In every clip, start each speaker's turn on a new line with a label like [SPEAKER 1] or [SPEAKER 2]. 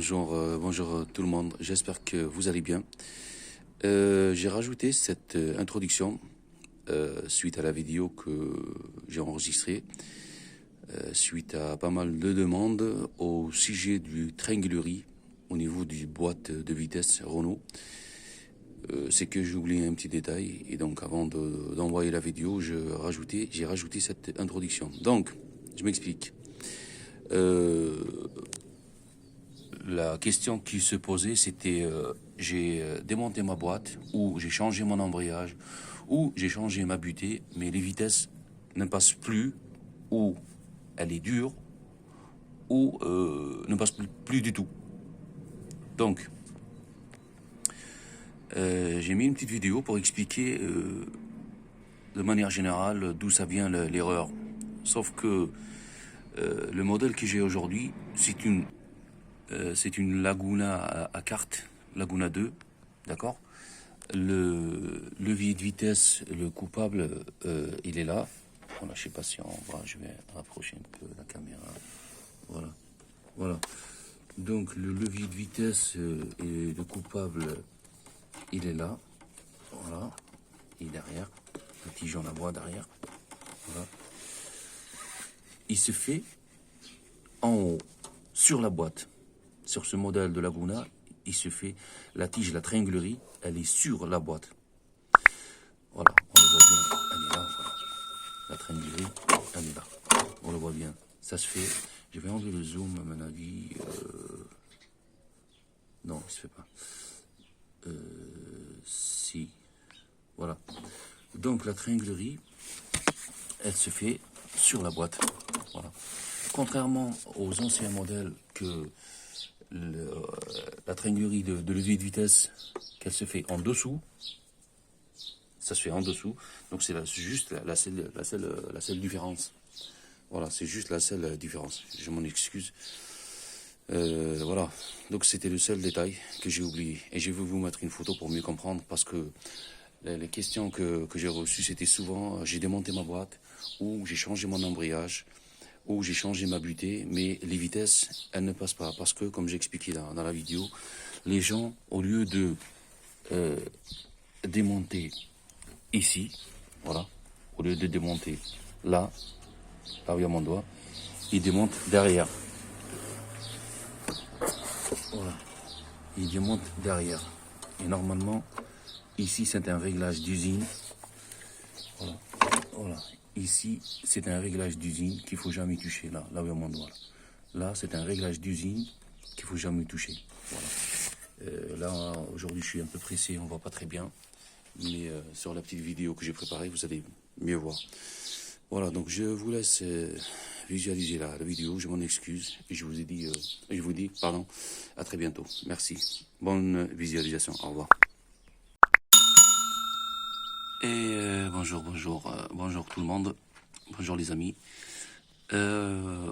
[SPEAKER 1] bonjour tout le monde, j'espère que vous allez bien. J'ai rajouté cette introduction suite à la vidéo que j'ai enregistrée, suite à pas mal de demandes au sujet du triangulerie au niveau du boîte de vitesse Renault. C'est que j'ai oublié un petit détail et donc avant d'envoyer la vidéo, j'ai rajouté cette introduction. Donc, je m'explique. La question qui se posait, c'était j'ai démonté ma boîte, ou j'ai changé mon embrayage, ou j'ai changé ma butée, mais les vitesses ne passent plus, ou elle est dure, ou ne passent plus du tout. Donc, j'ai mis une petite vidéo pour expliquer de manière générale d'où ça vient l'erreur. Sauf que le modèle que j'ai aujourd'hui, c'est une Laguna à carte, Laguna 2, d'accord. Le levier de vitesse, le coupable, il est là. Voilà, je sais pas si on voit, je vais rapprocher un peu la caméra. Voilà. Donc le levier de vitesse et le coupable, il est là. Voilà, il est derrière. Le tige en bois derrière. Voilà. Il se fait en haut, sur la boîte. Sur ce modèle de Laguna, il se fait la tige, la triangulerie, elle est sur la boîte. Voilà, on le voit bien, elle est là, voilà. La triangulerie, elle est là. On le voit bien. Ça se fait. Je vais enlever le zoom, à mon avis. Non, il se fait pas. Si. Voilà. Donc la triangulerie, elle se fait sur la boîte. Voilà. Contrairement aux anciens modèles que la triangulerie de levier de vitesse, qu'elle se fait en dessous, ça se fait en dessous, donc c'est juste la seule différence. Voilà, c'est juste la seule différence. Je m'en excuse. Voilà, donc c'était le seul détail que j'ai oublié. Et je vais vous mettre une photo pour mieux comprendre, parce que les questions que j'ai reçues, c'était souvent, j'ai démonté ma boîte, ou j'ai changé mon embrayage, ou j'ai changé ma butée, mais les vitesses, elles ne passent pas. Parce que, comme j'ai expliqué dans la vidéo, les gens, au lieu de démonter ici, voilà, au lieu de démonter là où il y a mon doigt, ils démontent derrière. Voilà, ils démontent derrière. Et normalement, ici, c'est un réglage d'usine. Voilà. Ici, c'est un réglage d'usine qu'il ne faut jamais toucher, là où il y a mon doigt. Là, c'est un réglage d'usine qu'il ne faut jamais toucher. Voilà. Là, aujourd'hui, je suis un peu pressé, on ne voit pas très bien. Mais sur la petite vidéo que j'ai préparée, vous allez mieux voir. Voilà, donc je vous laisse visualiser la vidéo, je m'en excuse. Et je vous dis, à très bientôt. Merci. Bonne visualisation, au revoir. Et bonjour tout le monde, bonjour les amis.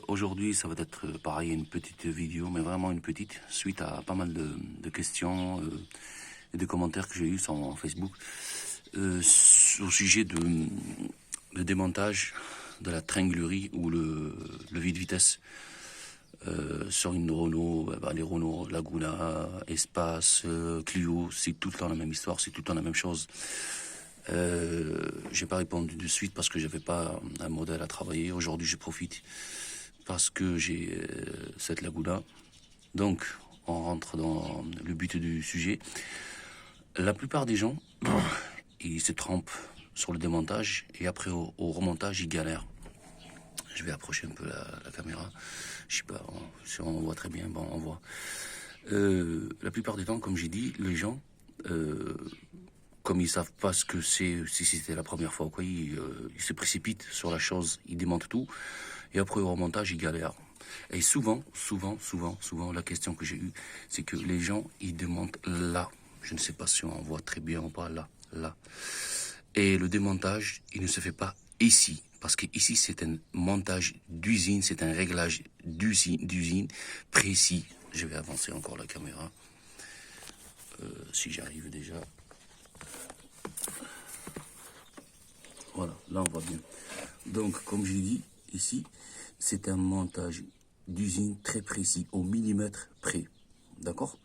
[SPEAKER 1] Aujourd'hui ça va être pareil, une petite vidéo, mais vraiment une petite, suite à pas mal de questions et de commentaires que j'ai eu sur Facebook au sujet de démontage de la triangulerie ou le levier de vitesse sur une Renault, les Renault Laguna, Espace, Clio, c'est tout le temps la même histoire, c'est tout le temps la même chose. J'ai pas répondu de suite parce que j'avais pas un modèle à travailler. Aujourd'hui, je profite parce que j'ai cette Laguna. Donc, on rentre dans le but du sujet. La plupart des gens, ils se trompent sur le démontage et après au remontage, ils galèrent. Je vais approcher un peu la caméra. Je sais pas si on voit très bien. Bon, on voit. La plupart du temps, comme j'ai dit, les gens comme ils savent pas ce que c'est, si c'était la première fois ou quoi, ils se précipitent sur la chose, ils démontent tout, et après au remontage, ils galèrent. Et souvent, la question que j'ai eue, c'est que les gens, ils démontent là. Je ne sais pas si on voit très bien ou pas, là. Et le démontage, il ne se fait pas ici. Parce que ici, c'est un montage d'usine, c'est un réglage d'usine précis. Je vais avancer encore la caméra. Si j'arrive déjà. Voilà, là on voit bien. Donc, comme je l'ai dit, ici, c'est un montage d'usine très précis, au millimètre près. d'accord?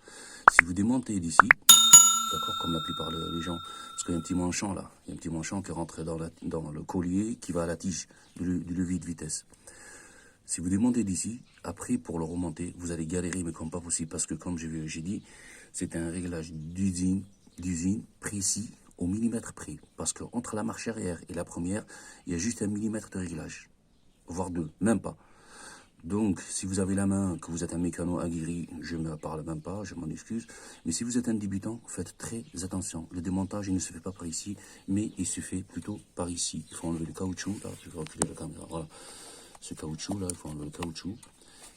[SPEAKER 1] Si vous démontez d'ici, d'accord, comme la plupart des gens, parce qu'il y a un petit manchon là, il y a un petit manchon qui rentre dans le collier qui va à la tige du levier de vitesse. Si vous démontez d'ici, après pour le remonter, vous allez galérer, mais comme pas possible, parce que comme j'ai dit, c'est un réglage d'usine précis au millimètre près. Parce que entre la marche arrière et la première, il y a juste 1 millimètre de réglage, voire 2, même pas. Donc, si vous avez la main, que vous êtes un mécano aguerri, je ne me parle même pas, je m'en excuse. Mais si vous êtes un débutant, faites très attention. Le démontage, il ne se fait pas par ici, mais il se fait plutôt par ici. Il faut enlever le caoutchouc, là, je vais reculer la caméra, voilà. Ce caoutchouc, là, il faut enlever le caoutchouc.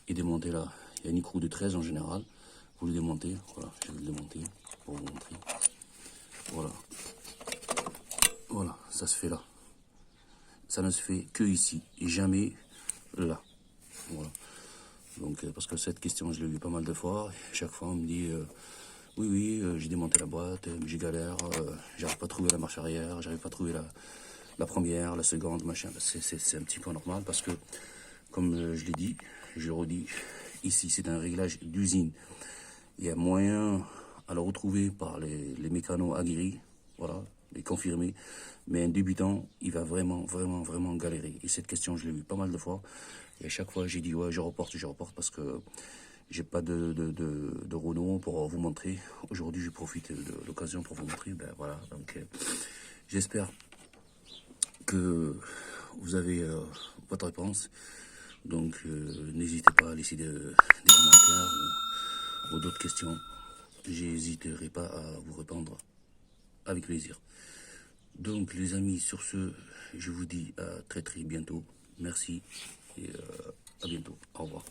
[SPEAKER 1] Et démonter là. Il y a une écrou de 13 en général. Vous le démontez, voilà, je vais le démonter pour vous montrer. Voilà. Voilà, ça se fait là. Ça ne se fait que ici, et jamais là. Voilà. Donc, parce que cette question, je l'ai eu pas mal de fois. Chaque fois, on me dit oui, j'ai démonté la boîte, mais j'ai galère, j'arrive pas à trouver la marche arrière, j'arrive pas à trouver la première, la seconde, machin. C'est un petit peu normal parce que, comme je l'ai dit, je le redis, ici, c'est un réglage d'usine. Il y a moyen à le retrouver par les mécanos aguerris, voilà, les confirmés. Mais un débutant, il va vraiment galérer. Et cette question, je l'ai eu pas mal de fois. Et à chaque fois, j'ai dit, ouais, je reporte parce que j'ai pas de Renault pour vous montrer. Aujourd'hui, je profite de l'occasion pour vous montrer. Ben voilà, donc j'espère que vous avez votre réponse. Donc, n'hésitez pas à laisser des commentaires ou d'autres questions. J'hésiterai pas à vous répondre avec plaisir. Donc, les amis, sur ce, je vous dis à très bientôt. Merci et à bientôt. Au revoir.